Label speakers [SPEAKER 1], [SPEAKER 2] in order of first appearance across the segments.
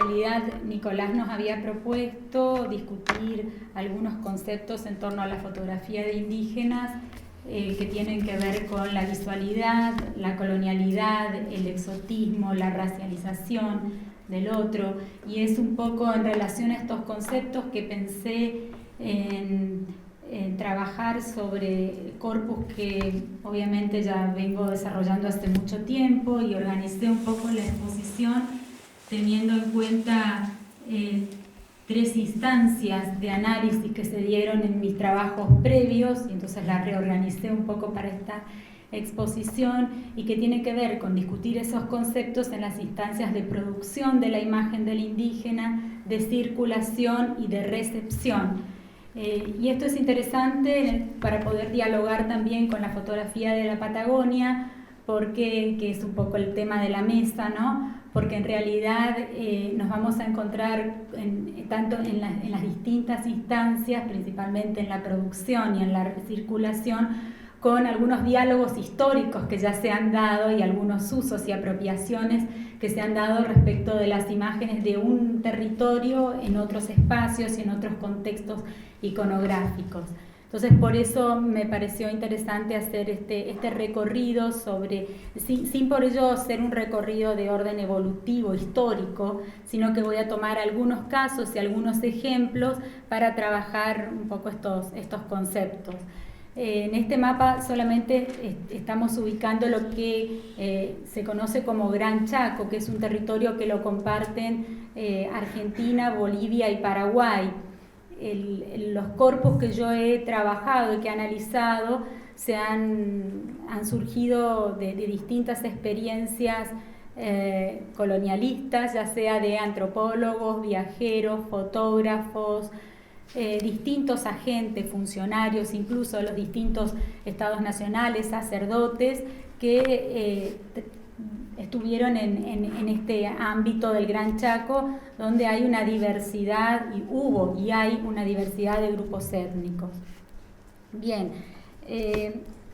[SPEAKER 1] realidad Nicolás nos había propuesto discutir algunos conceptos en torno a la fotografía de indígenas que tienen que ver con la visualidad, la colonialidad, el exotismo, la racialización del otro, y es un poco en relación a estos conceptos que pensé en trabajar sobre corpus que obviamente ya vengo desarrollando hace mucho tiempo, y organicé un poco la exposición teniendo en cuenta 3 instancias de análisis que se dieron en mis trabajos previos, y entonces la reorganicé un poco para esta exposición, y que tiene que ver con discutir esos conceptos en las instancias de producción de la imagen del indígena, de circulación y de recepción. Y esto es interesante para poder dialogar también con la fotografía de la Patagonia, porque, que es un poco el tema de la mesa, ¿no? Porque en realidad nos vamos a encontrar tanto en las distintas instancias, principalmente en la producción y en la circulación, con algunos diálogos históricos que ya se han dado y algunos usos y apropiaciones que se han dado respecto de las imágenes de un territorio en otros espacios y en otros contextos iconográficos. Entonces, por eso me pareció interesante hacer este recorrido sin por ello ser un recorrido de orden evolutivo, histórico, sino que voy a tomar algunos casos y algunos ejemplos para trabajar un poco estos conceptos. En este mapa solamente estamos ubicando lo que se conoce como Gran Chaco, que es un territorio que lo comparten Argentina, Bolivia y Paraguay. Los corpus que yo he trabajado y que he analizado han surgido de distintas experiencias colonialistas, ya sea de antropólogos, viajeros, fotógrafos, distintos agentes, funcionarios, incluso de los distintos estados nacionales, sacerdotes que estuvieron en este ámbito del Gran Chaco, donde hay una diversidad, y hay una diversidad de grupos étnicos. Bien,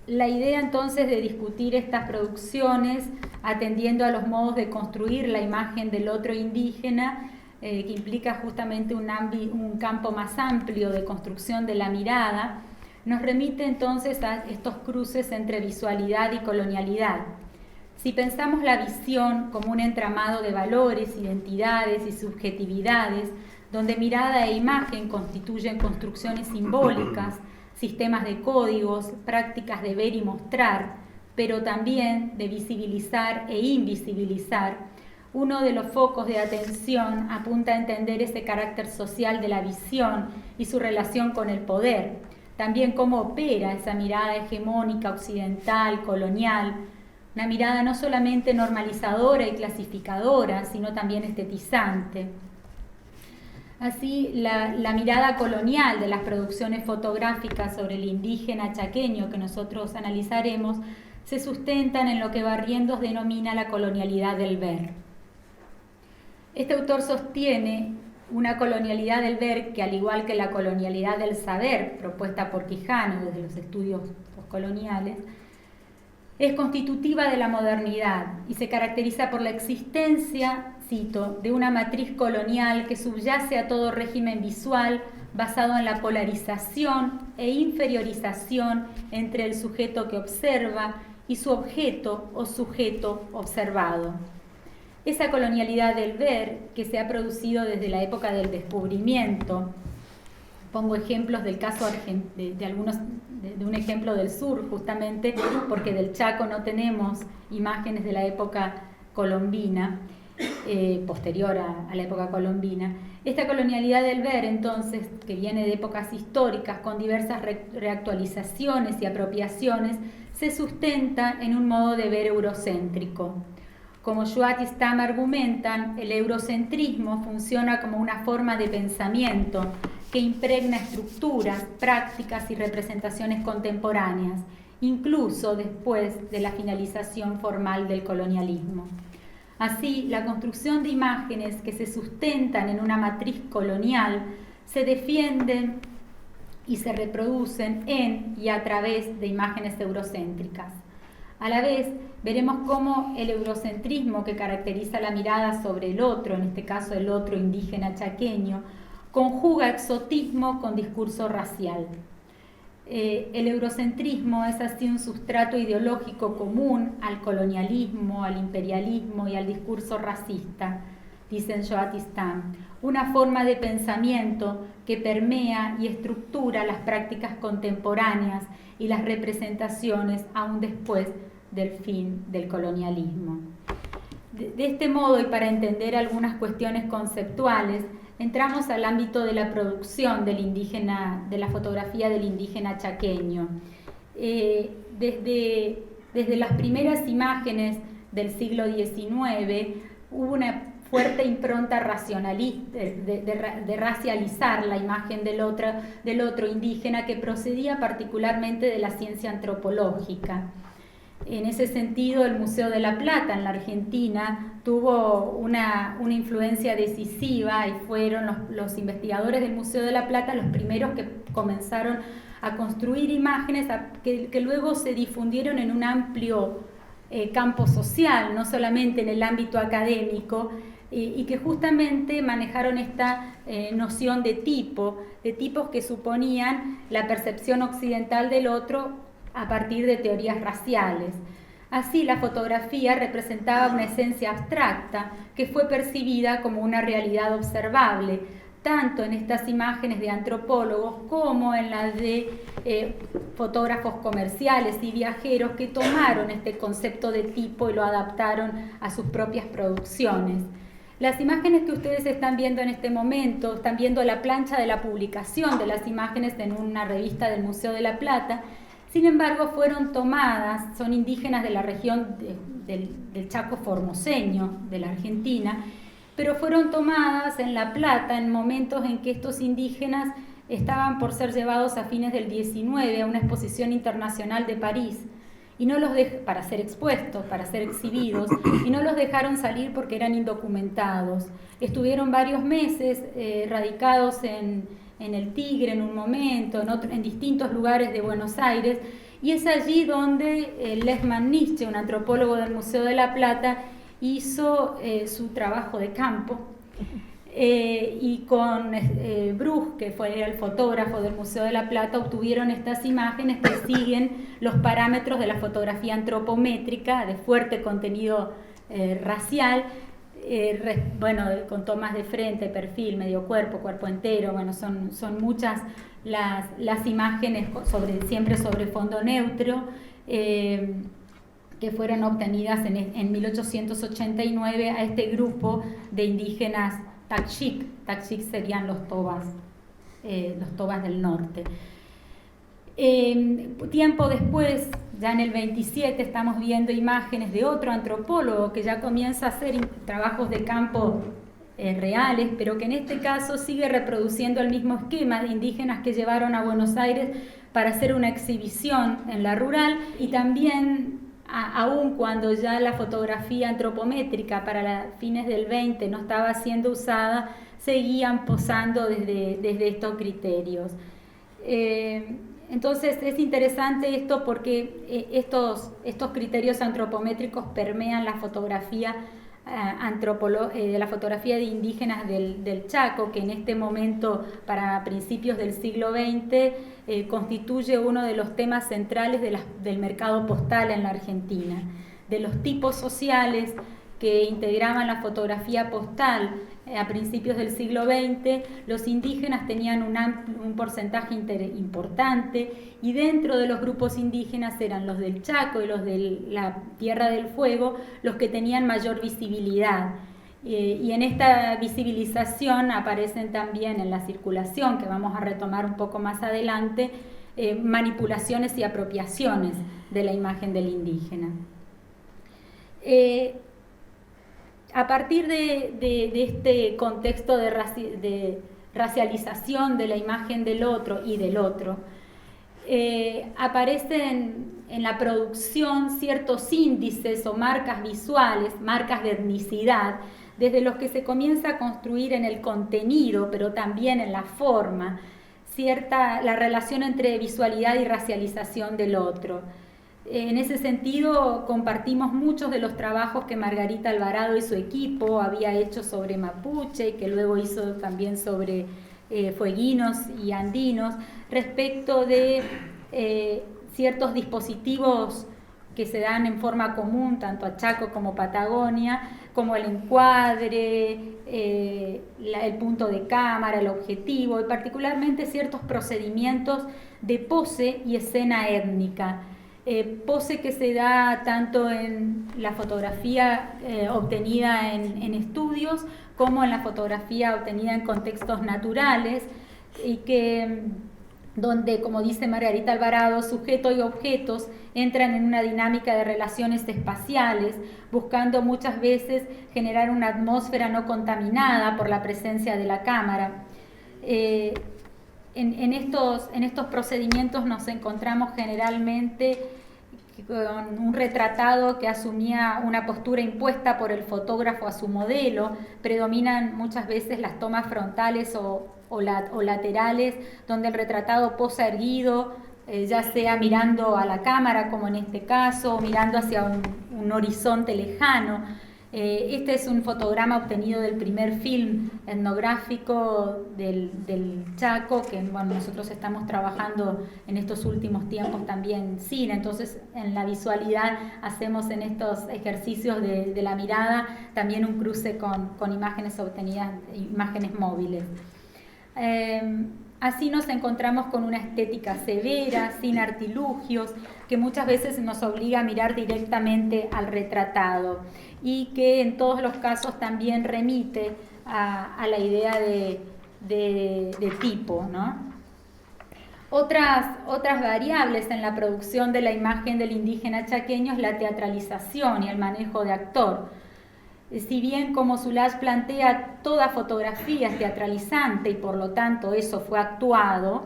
[SPEAKER 1] la idea entonces de discutir estas producciones, atendiendo a los modos de construir la imagen del otro indígena, que implica justamente un campo más amplio de construcción de la mirada, nos remite entonces a estos cruces entre visualidad y colonialidad. Si pensamos la visión como un entramado de valores, identidades y subjetividades, donde mirada e imagen constituyen construcciones simbólicas, sistemas de códigos, prácticas de ver y mostrar, pero también de visibilizar e invisibilizar, uno de los focos de atención apunta a entender ese carácter social de la visión y su relación con el poder, también cómo opera esa mirada hegemónica occidental, colonial, una mirada no solamente normalizadora y clasificadora, sino también estetizante. Así, la mirada colonial de las producciones fotográficas sobre el indígena chaqueño que nosotros analizaremos se sustentan en lo que Barrientos denomina la colonialidad del ver. Este autor sostiene una colonialidad del ver que, al igual que la colonialidad del saber propuesta por Quijano desde los estudios postcoloniales, es constitutiva de la modernidad y se caracteriza por la existencia, cito, de una matriz colonial que subyace a todo régimen visual basado en la polarización e inferiorización entre el sujeto que observa y su objeto o sujeto observado. Esa colonialidad del ver que se ha producido desde la época del descubrimiento. Pongo ejemplos del caso de un ejemplo del sur, justamente porque del Chaco no tenemos imágenes de la época colombina, posterior a la época colombina. Esta colonialidad del ver, entonces, que viene de épocas históricas con diversas reactualizaciones y apropiaciones, se sustenta en un modo de ver eurocéntrico. Como Schwartz y Stamm argumentan, el eurocentrismo funciona como una forma de pensamiento que impregna estructuras, prácticas y representaciones contemporáneas, incluso después de la finalización formal del colonialismo. Así, la construcción de imágenes que se sustentan en una matriz colonial se defienden y se reproducen en y a través de imágenes eurocéntricas. A la vez, veremos cómo el eurocentrismo que caracteriza la mirada sobre el otro, en este caso el otro indígena chaqueño, conjuga exotismo con discurso racial. El eurocentrismo es así un sustrato ideológico común al colonialismo, al imperialismo y al discurso racista, dicen Joat Istam, una forma de pensamiento que permea y estructura las prácticas contemporáneas y las representaciones aún después del fin del colonialismo. De este modo, y para entender algunas cuestiones conceptuales, entramos al ámbito de la producción del indígena, de la fotografía del indígena chaqueño. Desde las primeras imágenes del siglo XIX hubo una fuerte impronta racionalista, de racializar la imagen del otro indígena, que procedía particularmente de la ciencia antropológica. En ese sentido, el Museo de la Plata en la Argentina tuvo una influencia decisiva, y fueron los investigadores del Museo de la Plata los primeros que comenzaron a construir imágenes que luego se difundieron en un amplio campo social, no solamente en el ámbito académico, y que justamente manejaron esta noción de tipos que suponían la percepción occidental del otro a partir de teorías raciales. Así, la fotografía representaba una esencia abstracta que fue percibida como una realidad observable, tanto en estas imágenes de antropólogos como en las de fotógrafos comerciales y viajeros, que tomaron este concepto de tipo y lo adaptaron a sus propias producciones. Las imágenes que ustedes están viendo en este momento, están viendo la plancha de la publicación de las imágenes en una revista del Museo de la Plata. Sin embargo, fueron tomadas, son indígenas de la región del Chaco formoseño de la Argentina, pero fueron tomadas en La Plata en momentos en que estos indígenas estaban por ser llevados a fines del 19 a una exposición internacional de París, y no los para ser expuestos, para ser exhibidos, y no los dejaron salir porque eran indocumentados. Estuvieron varios meses radicados en el Tigre en un momento, en distintos lugares de Buenos Aires, y es allí donde Lesman Nietzsche, un antropólogo del Museo de la Plata, hizo su trabajo de campo, y con Bruch, que fue el fotógrafo del Museo de la Plata, obtuvieron estas imágenes que siguen los parámetros de la fotografía antropométrica de fuerte contenido racial, con tomas de frente, perfil, medio cuerpo, cuerpo entero. Son muchas las imágenes siempre sobre fondo neutro, que fueron obtenidas en 1889 a este grupo de indígenas Takshik serían los tobas del norte. Tiempo después, ya en el 27, estamos viendo imágenes de otro antropólogo que ya comienza a hacer trabajos de campo reales, pero que en este caso sigue reproduciendo el mismo esquema de indígenas que llevaron a Buenos Aires para hacer una exhibición en la rural, y también aun cuando ya la fotografía antropométrica para fines del 20 no estaba siendo usada, seguían posando desde estos criterios. Entonces es interesante esto porque estos criterios antropométricos permean la fotografía de la fotografía de indígenas del Chaco, que en este momento, para principios del siglo XX, constituye uno de los temas centrales del mercado postal en la Argentina. De los tipos sociales que integraban la fotografía postal a principios del siglo XX, los indígenas tenían un porcentaje importante, y dentro de los grupos indígenas eran los del Chaco y los de la Tierra del Fuego los que tenían mayor visibilidad. Y en esta visibilización aparecen también, en la circulación, que vamos a retomar un poco más adelante, manipulaciones y apropiaciones de la imagen del indígena. A partir de este contexto de racialización de la imagen del otro y del otro, aparecen en la producción ciertos índices o marcas visuales, marcas de etnicidad, desde los que se comienza a construir en el contenido, pero también en la forma, la relación entre visualidad y racialización del otro. En ese sentido, compartimos muchos de los trabajos que Margarita Alvarado y su equipo había hecho sobre mapuche y que luego hizo también sobre fueguinos y andinos, respecto de ciertos dispositivos que se dan en forma común tanto a Chaco como Patagonia, como el encuadre, el punto de cámara, el objetivo, y particularmente ciertos procedimientos de pose y escena étnica. Pose que se da tanto en la fotografía obtenida en estudios como en la fotografía obtenida en contextos naturales, y que donde, como dice Margarita Alvarado, sujeto y objetos entran en una dinámica de relaciones espaciales, buscando muchas veces generar una atmósfera no contaminada por la presencia de la cámara. En estos procedimientos nos encontramos generalmente con un retratado que asumía una postura impuesta por el fotógrafo a su modelo. Predominan muchas veces las tomas frontales o laterales, donde el retratado posa erguido, ya sea mirando a la cámara, como en este caso, o mirando hacia un horizonte lejano. Este es un fotograma obtenido del primer film etnográfico del Chaco, que bueno, nosotros estamos trabajando en estos últimos tiempos también cine, entonces en la visualidad hacemos en estos ejercicios de la mirada también un cruce con imágenes obtenidas, imágenes móviles. Así nos encontramos con una estética severa, sin artilugios, que muchas veces nos obliga a mirar directamente al retratado y que en todos los casos también remite a la idea de tipo, ¿no? Otras variables en la producción de la imagen del indígena chaqueño es la teatralización y el manejo de actor. Si bien, como Solage plantea, toda fotografía es teatralizante y por lo tanto eso fue actuado,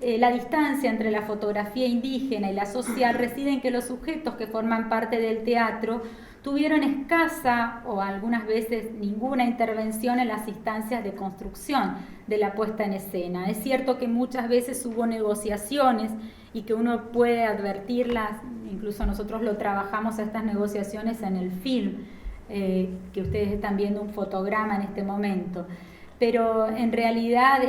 [SPEAKER 1] la distancia entre la fotografía indígena y la social reside en que los sujetos que forman parte del teatro tuvieron escasa o algunas veces ninguna intervención en las instancias de construcción de la puesta en escena. Es cierto que muchas veces hubo negociaciones y que uno puede advertirlas, incluso nosotros lo trabajamos a estas negociaciones en el film, que ustedes están viendo un fotograma en este momento, pero en realidad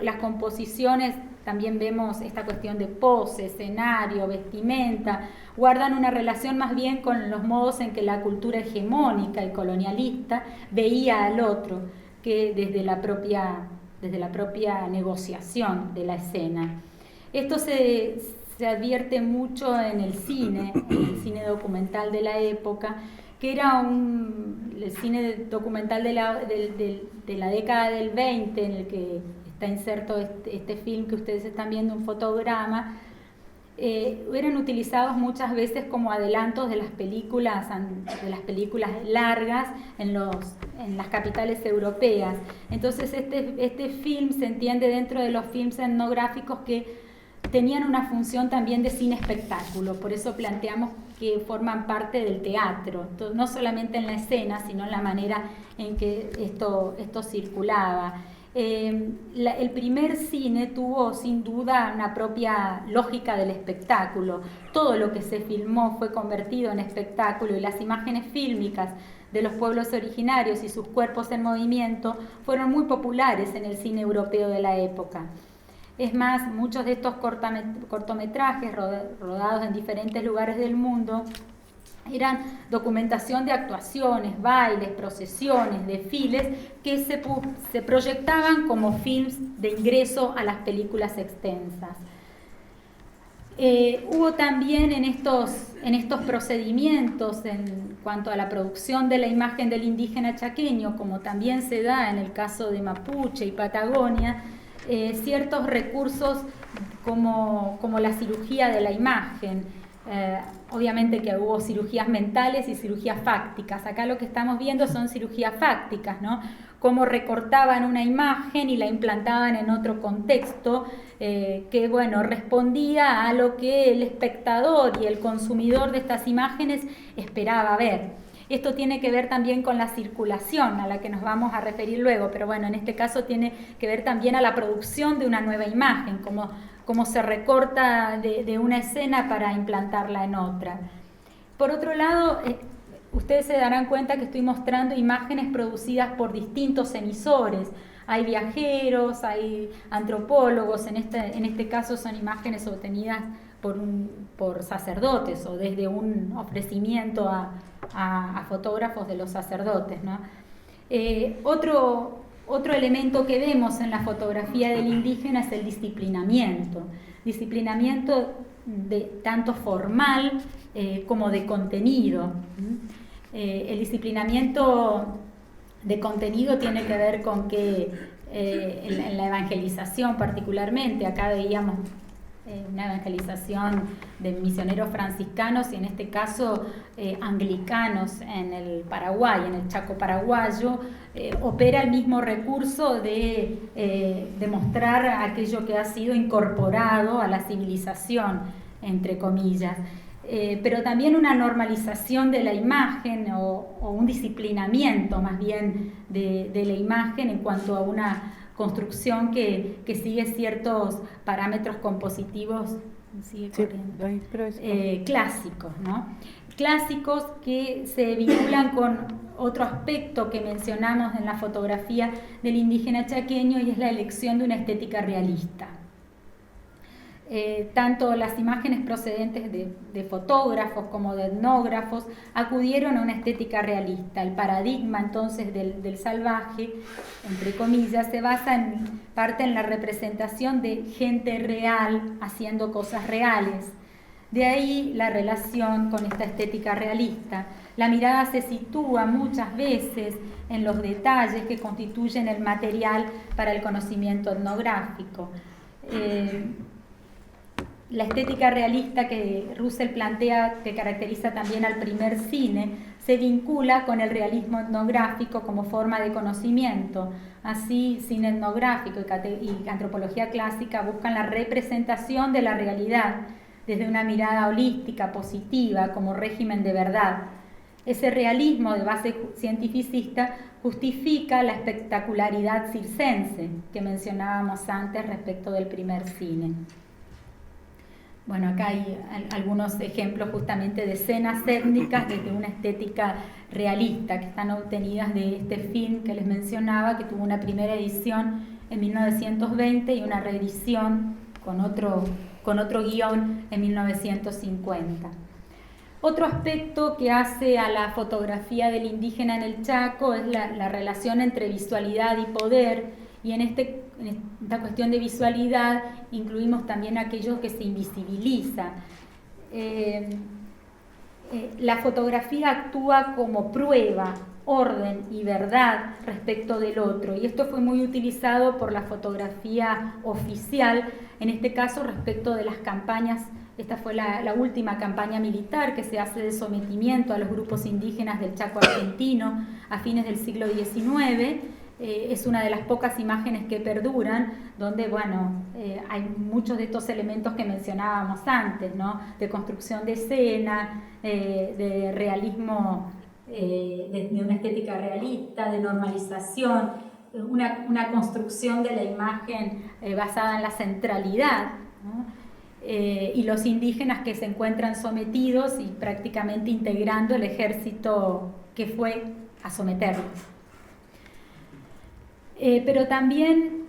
[SPEAKER 1] las composiciones, también vemos esta cuestión de pose, escenario, vestimenta, guardan una relación más bien con los modos en que la cultura hegemónica y colonialista veía al otro, que desde la propia negociación de la escena. Esto se advierte mucho en el cine documental de la época, que era el cine documental de la década del 20, en el que está inserto este film que ustedes están viendo, un fotograma. Eran utilizados muchas veces como adelantos de las películas largas en las capitales europeas. Entonces este film se entiende dentro de los films etnográficos que tenían una función también de cine espectáculo, por eso planteamos que forman parte del teatro, no solamente en la escena, sino en la manera en que esto circulaba. El primer cine tuvo sin duda una propia lógica del espectáculo. Todo lo que se filmó fue convertido en espectáculo y las imágenes fílmicas de los pueblos originarios y sus cuerpos en movimiento fueron muy populares en el cine europeo de la época. Es más, muchos de estos cortometrajes rodados en diferentes lugares del mundo eran documentación de actuaciones, bailes, procesiones, desfiles que se proyectaban como films de ingreso a las películas extensas. Hubo también en estos procedimientos en cuanto a la producción de la imagen del indígena chaqueño, como también se da en el caso de Mapuche y Patagonia, ciertos recursos como la cirugía de la imagen. Obviamente que hubo cirugías mentales y cirugías fácticas. Acá lo que estamos viendo son cirugías fácticas, ¿no? Cómo recortaban una imagen y la implantaban en otro contexto que, bueno, respondía a lo que el espectador y el consumidor de estas imágenes esperaba ver. Esto tiene que ver también con la circulación, a la que nos vamos a referir luego, pero bueno, en este caso tiene que ver también a la producción de una nueva imagen, como cómo se recorta de una escena para implantarla en otra. Por otro lado, ustedes se darán cuenta que estoy mostrando imágenes producidas por distintos emisores. Hay viajeros, hay antropólogos, en este caso son imágenes obtenidas por sacerdotes o desde un ofrecimiento a fotógrafos de los sacerdotes, ¿no? Otro elemento que vemos en la fotografía del indígena es el disciplinamiento tanto formal como de contenido. El disciplinamiento de contenido tiene que ver con que en la evangelización particularmente, acá veíamos una evangelización de misioneros franciscanos y en este caso anglicanos en el Paraguay, en el Chaco paraguayo, opera el mismo recurso de mostrar aquello que ha sido incorporado a la civilización, entre comillas. Pero también una normalización de la imagen o un disciplinamiento más bien de la imagen en cuanto a una construcción que sigue ciertos parámetros compositivos clásicos, ¿no? Clásicos que se vinculan con otro aspecto que mencionamos en la fotografía del indígena chaqueño y es la elección de una estética realista. Tanto las imágenes procedentes de fotógrafos como de etnógrafos acudieron a una estética realista. El paradigma entonces del salvaje, entre comillas, se basa en parte en la representación de gente real haciendo cosas reales. De ahí la relación con esta estética realista. La mirada se sitúa muchas veces en los detalles que constituyen el material para el conocimiento etnográfico. La estética realista que Russell plantea, que caracteriza también al primer cine, se vincula con el realismo etnográfico como forma de conocimiento. Así, cine etnográfico y antropología clásica buscan la representación de la realidad desde una mirada holística, positiva, como régimen de verdad. Ese realismo de base cientificista justifica la espectacularidad circense que mencionábamos antes respecto del primer cine. Bueno, acá hay algunos ejemplos justamente de escenas étnicas desde una estética realista que están obtenidas de este film que les mencionaba, que tuvo una primera edición en 1920 y una reedición con otro guión en 1950. Otro aspecto que hace a la fotografía del indígena en el Chaco es la relación entre visualidad y poder. Y en esta cuestión de visualidad incluimos también aquello que se invisibiliza. La fotografía actúa como prueba, orden y verdad respecto del otro. Y esto fue muy utilizado por la fotografía oficial, en este caso respecto de las campañas. Esta fue la última campaña militar que se hace de sometimiento a los grupos indígenas del Chaco argentino a fines del siglo XIX. Es una de las pocas imágenes que perduran, donde hay muchos de estos elementos que mencionábamos antes, ¿no? De construcción de escena, de realismo, de una estética realista, de normalización, una construcción de la imagen basada en la centralidad, ¿no? Y los indígenas que se encuentran sometidos y prácticamente integrando el ejército que fue a someterlos. Pero también,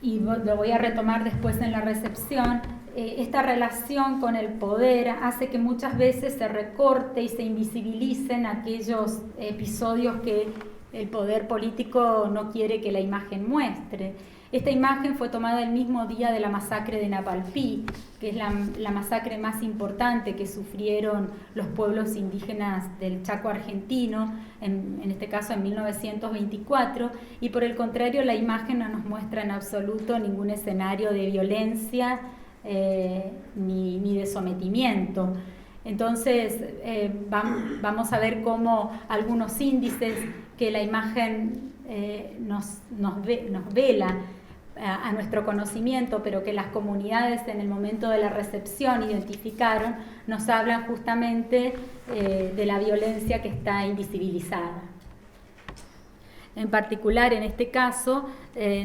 [SPEAKER 1] y lo voy a retomar después en la recepción, esta relación con el poder hace que muchas veces se recorte y se invisibilicen aquellos episodios que el poder político no quiere que la imagen muestre. Esta imagen fue tomada el mismo día de la masacre de Napalpí, que es la masacre más importante que sufrieron los pueblos indígenas del Chaco argentino, en este caso en 1924, y por el contrario la imagen no nos muestra en absoluto ningún escenario de violencia ni de sometimiento. Entonces vamos a ver cómo algunos índices que la imagen nos vela a nuestro conocimiento, pero que las comunidades en el momento de la recepción identificaron, nos hablan justamente de la violencia que está invisibilizada. En particular, en este caso,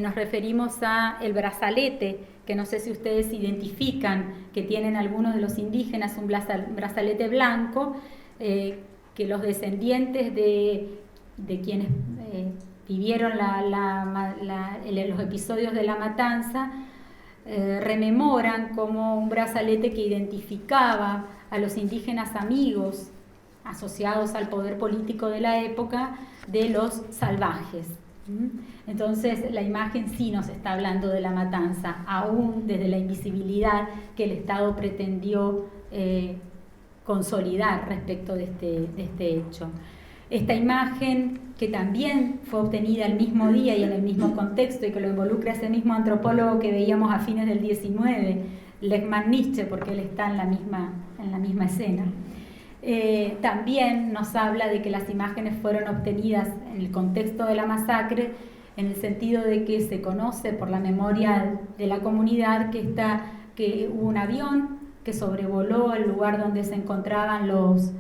[SPEAKER 1] nos referimos a el brazalete, que no sé si ustedes identifican, que tienen algunos de los indígenas un brazalete blanco, que los descendientes de quienes vivieron los episodios de la matanza rememoran como un brazalete que identificaba a los indígenas amigos asociados al poder político de la época de los salvajes. Entonces la imagen sí nos está hablando de la matanza, aún desde la invisibilidad que el Estado pretendió consolidar respecto de este hecho. Esta imagen, que también fue obtenida el mismo día y en el mismo contexto, y que lo involucra ese mismo antropólogo que veíamos a fines del 19, Lechman Nietzsche, porque él está en la misma escena. También nos habla de que las imágenes fueron obtenidas en el contexto de la masacre, en el sentido de que se conoce por la memoria de la comunidad que hubo un avión que sobrevoló el lugar donde se encontraban los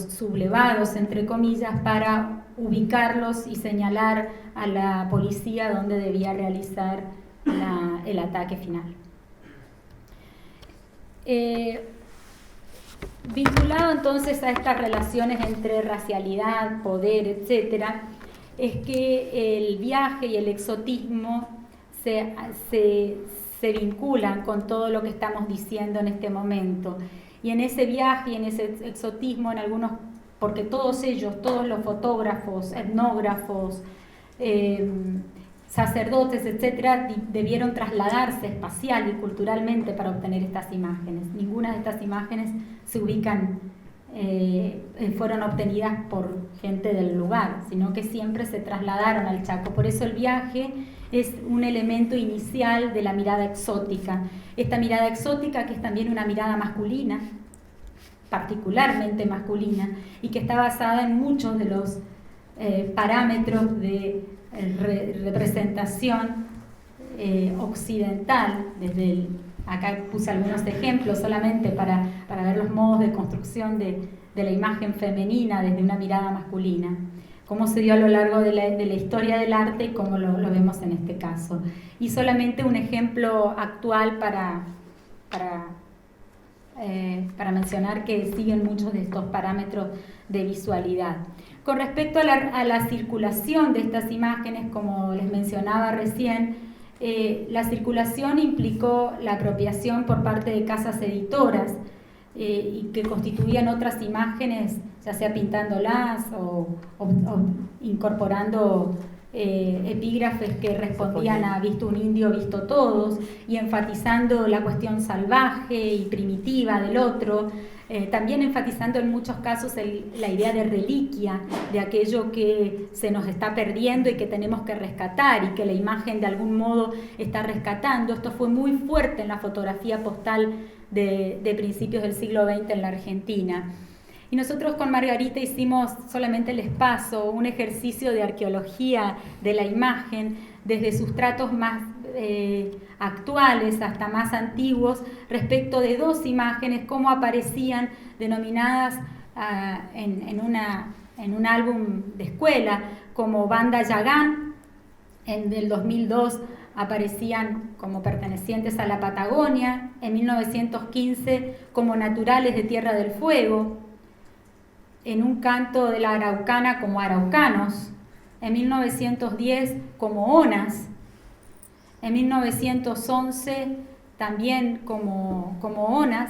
[SPEAKER 1] sublevados, entre comillas, para ubicarlos y señalar a la policía donde debía realizar el ataque final. Vinculado entonces a estas relaciones entre racialidad, poder, etcétera, es que el viaje y el exotismo se vinculan con todo lo que estamos diciendo en este momento. Y en ese viaje y en ese exotismo, porque todos ellos, todos los fotógrafos, etnógrafos, sacerdotes, etcétera, debieron trasladarse espacial y culturalmente para obtener estas imágenes. Ninguna de estas imágenes fueron obtenidas por gente del lugar, sino que siempre se trasladaron al Chaco. Por eso el viaje es un elemento inicial de la mirada exótica. Esta mirada exótica, que es también una mirada masculina, particularmente masculina, y que está basada en muchos de los parámetros de representación occidental. Acá puse algunos ejemplos solamente para ver los modos de construcción de la imagen femenina desde una mirada masculina, cómo se dio a lo largo de la historia del arte y cómo lo vemos en este caso. Y solamente un ejemplo actual para mencionar que siguen muchos de estos parámetros de visualidad. Con respecto a la circulación de estas imágenes, como les mencionaba recién, la circulación implicó la apropiación por parte de casas editoras y que constituían otras imágenes, ya sea pintándolas o incorporando epígrafes que respondían a visto un indio, visto todos, y enfatizando la cuestión salvaje y primitiva del otro, también enfatizando en muchos casos la idea de reliquia, de aquello que se nos está perdiendo y que tenemos que rescatar y que la imagen de algún modo está rescatando. Esto fue muy fuerte en la fotografía postal de principios del siglo XX en la Argentina. Y nosotros con Margarita hicimos, solamente les paso, un ejercicio de arqueología de la imagen, desde sustratos más actuales hasta más antiguos, respecto de dos imágenes, cómo aparecían denominadas en un álbum de escuela como Banda Yagán. En el 2002 aparecían como pertenecientes a la Patagonia, en 1915 como naturales de Tierra del Fuego, en un canto de la Araucana como araucanos, en 1910 como onas, en 1911 también como onas,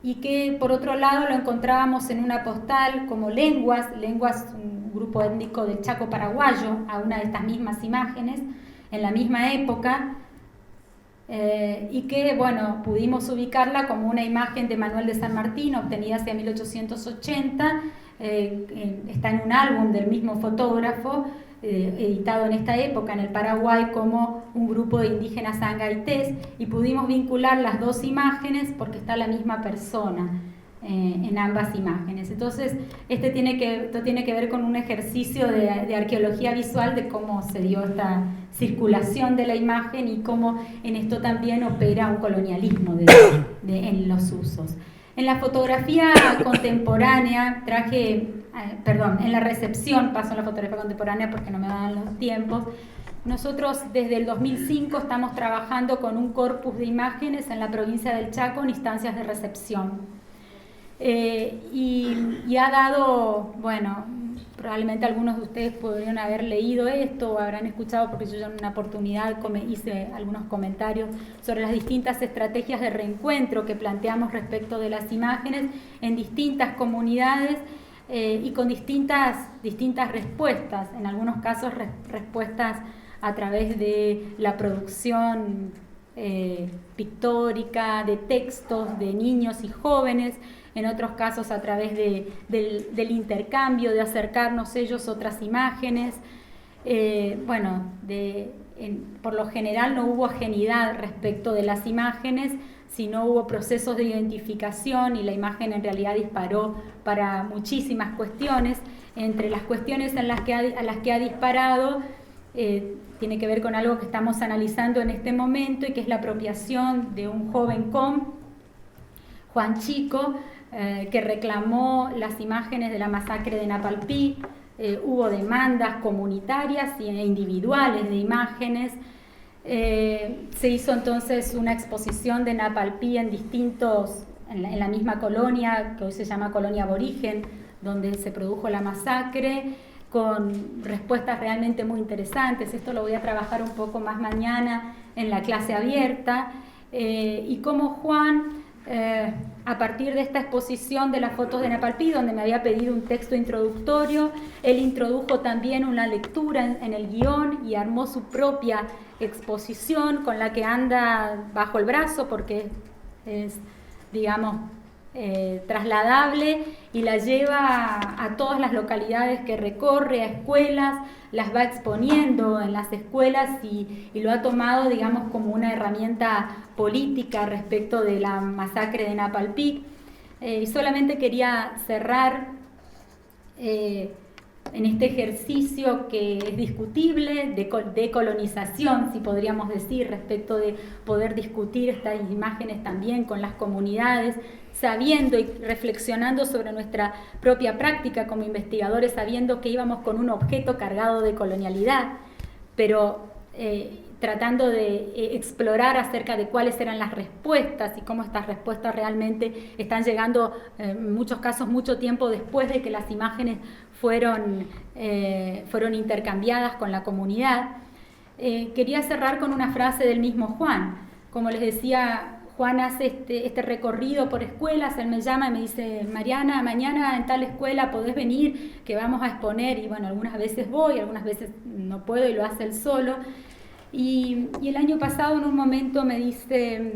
[SPEAKER 1] y que por otro lado lo encontrábamos en una postal como lenguas, un grupo étnico del Chaco paraguayo, a una de estas mismas imágenes, en la misma época, y que, bueno, pudimos ubicarla como una imagen de Manuel de San Martín, obtenida hacia 1880, está en un álbum del mismo fotógrafo, editado en esta época en el Paraguay como un grupo de indígenas angaités, y pudimos vincular las dos imágenes porque está la misma persona en ambas imágenes. Entonces, esto tiene que ver con un ejercicio de arqueología visual de cómo se dio esta circulación de la imagen y cómo en esto también opera un colonialismo en los usos. En la fotografía contemporánea en la recepción, paso a la fotografía contemporánea porque no me dan los tiempos. Nosotros desde el 2005 estamos trabajando con un corpus de imágenes en la provincia del Chaco en instancias de recepción. Y ha dado, bueno, probablemente algunos de ustedes podrían haber leído esto o habrán escuchado, porque yo en una oportunidad hice algunos comentarios sobre las distintas estrategias de reencuentro que planteamos respecto de las imágenes en distintas comunidades y con distintas respuestas, en algunos casos respuestas a través de la producción pictórica, de textos de niños y jóvenes, en otros casos a través del intercambio, de acercarnos ellos otras imágenes. Por lo general no hubo ajenidad respecto de las imágenes, sino hubo procesos de identificación y la imagen en realidad disparó para muchísimas cuestiones. Entre las cuestiones a las que ha disparado, tiene que ver con algo que estamos analizando en este momento y que es la apropiación de un joven Juan Chico, que reclamó las imágenes de la masacre de Napalpí. Hubo demandas comunitarias e individuales de imágenes. Se hizo entonces una exposición de Napalpí en la misma colonia, que hoy se llama Colonia Aborigen, donde se produjo la masacre, con respuestas realmente muy interesantes. Esto lo voy a trabajar un poco más mañana en la clase abierta. Y cómo Juan, a partir de esta exposición de las fotos de Napalpí, donde me había pedido un texto introductorio, él introdujo también una lectura en el guión y armó su propia exposición con la que anda bajo el brazo porque es, digamos, trasladable, y la lleva a todas las localidades que recorre, a escuelas, las va exponiendo en las escuelas y lo ha tomado, digamos, como una herramienta política respecto de la masacre de Napalpí. Y solamente quería cerrar en este ejercicio que es discutible de colonización, si podríamos decir, respecto de poder discutir estas imágenes también con las comunidades, sabiendo y reflexionando sobre nuestra propia práctica como investigadores, sabiendo que íbamos con un objeto cargado de colonialidad, pero tratando de explorar acerca de cuáles eran las respuestas y cómo estas respuestas realmente están llegando, en muchos casos, mucho tiempo después de que las imágenes fueron intercambiadas con la comunidad. Quería cerrar con una frase del mismo Juan. Como les decía, Juan hace este recorrido por escuelas. Él me llama y me dice: Mariana, mañana en tal escuela podés venir, que vamos a exponer. Y bueno, algunas veces voy, algunas veces no puedo, y lo hace él solo. Y el año pasado, en un momento, me dice,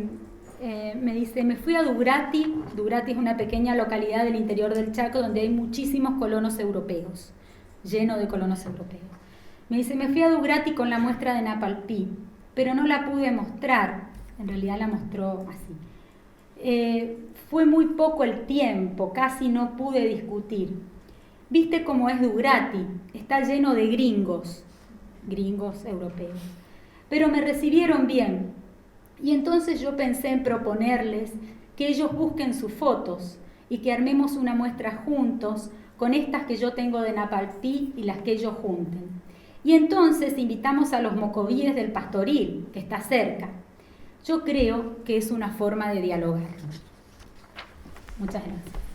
[SPEAKER 1] me fui a Durati. Durati es una pequeña localidad del interior del Chaco donde hay muchísimos colonos europeos, lleno de colonos europeos. Me dice: me fui a Durati con la muestra de Napalpí, pero no la pude mostrar. En realidad la mostró así. Fue muy poco el tiempo, casi no pude discutir. Viste cómo es Durati, está lleno de gringos europeos. Pero me recibieron bien. Y entonces yo pensé en proponerles que ellos busquen sus fotos y que armemos una muestra juntos con estas que yo tengo de Napalpí y las que ellos junten. Y entonces invitamos a los mocovíes del Pastoril, que está cerca. Yo creo que es una forma de dialogar. Muchas gracias.